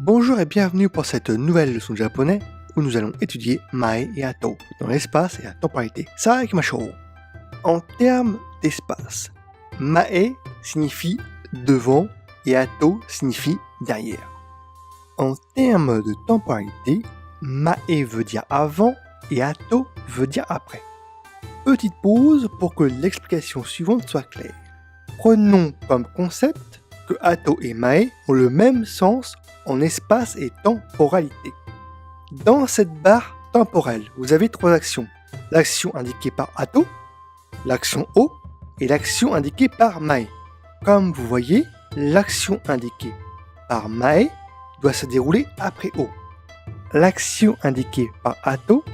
Bonjour et bienvenue pour cette nouvelle leçon de japonais où nous allons étudier mae et ato dans l'espace et la temporalité. Ça ikimashou. En termes d'espace, mae signifie devant et ato signifie derrière. En termes de temporalité, mae veut dire avant et ato veut dire après. Petite pause pour que l'explication suivante soit claire. Prenons comme concept que ato et mae ont le même sens en espace et temporalité. Dans cette barre temporelle, vous avez trois actions. L'action indiquée par ato, l'action o et l'action indiquée par mae. Comme vous voyez, l'action indiquée par mae doit se dérouler après o. L'action indiquée par ato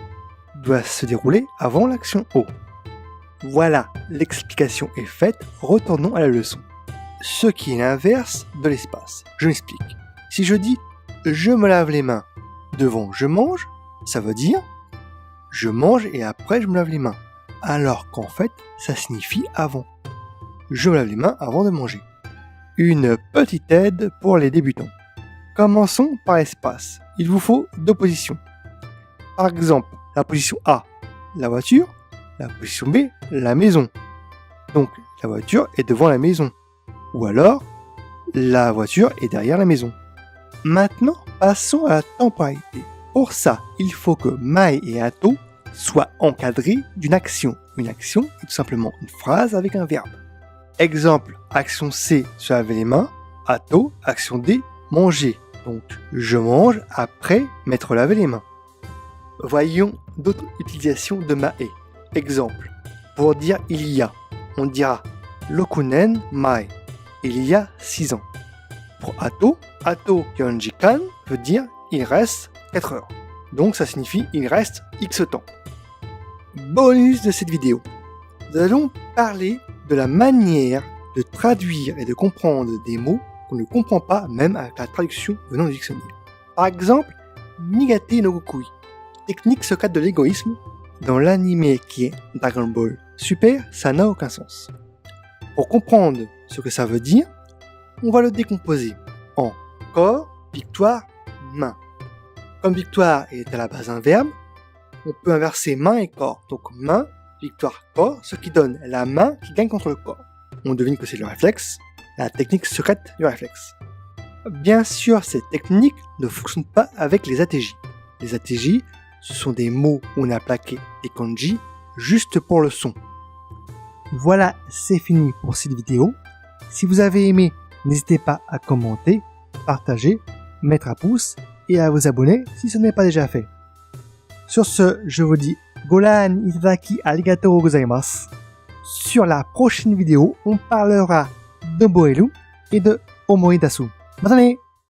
doit se dérouler avant l'action o. Voilà, l'explication est faite, retournons à la leçon. Ce qui est l'inverse de l'espace. Je m'explique. Si je dis « je me lave les mains » devant « je mange », ça veut dire « je mange et après je me lave les mains », alors qu'en fait, ça signifie « avant ». Je me lave les mains avant de manger. Une petite aide pour les débutants. Commençons par l'espace. Il vous faut deux positions. Par exemple, la position A, la voiture, la position B, la maison. Donc, la voiture est devant la maison. Ou alors, la voiture est derrière la maison. Maintenant, passons à la temporalité. Pour ça, il faut que mae et ato soient encadrés d'une action. Une action est tout simplement une phrase avec un verbe. Exemple, action C, se laver les mains. Ato, action D, manger. Donc, je mange après m'être lavé les mains. Voyons d'autres utilisations de mae. Exemple, pour dire il y a, on dira Rokunen mae, il y a 6 ans. Pour ato, ato yonjikan veut dire il reste 4 heures. Donc ça signifie il reste X temps. Bonus de cette vidéo. Nous allons parler de la manière de traduire et de comprendre des mots qu'on ne comprend pas même avec la traduction venant du dictionnaire. Par exemple, Nigate no Gokui, technique secrète de l'égoïsme. Dans l'anime qui est Dragon Ball Super, ça n'a aucun sens. Pour comprendre ce que ça veut dire, on va le décomposer en corps, victoire, main. Comme victoire est à la base un verbe, on peut inverser main et corps. Donc main, victoire, corps, ce qui donne la main qui gagne contre le corps. On devine que c'est le réflexe, la technique secrète du réflexe. Bien sûr, cette technique ne fonctionne pas avec les ATJ. Les ATJ, ce sont des mots où on a plaqué des kanji juste pour le son. Voilà, c'est fini pour cette vidéo. Si vous avez aimé, n'hésitez pas à commenter, partager, mettre un pouce et à vous abonner si ce n'est pas déjà fait. Sur ce, je vous dis Goran itadaki arigatou gozaimasu. Sur la prochaine vidéo, on parlera de Boelu et de Omoidasu. Matane!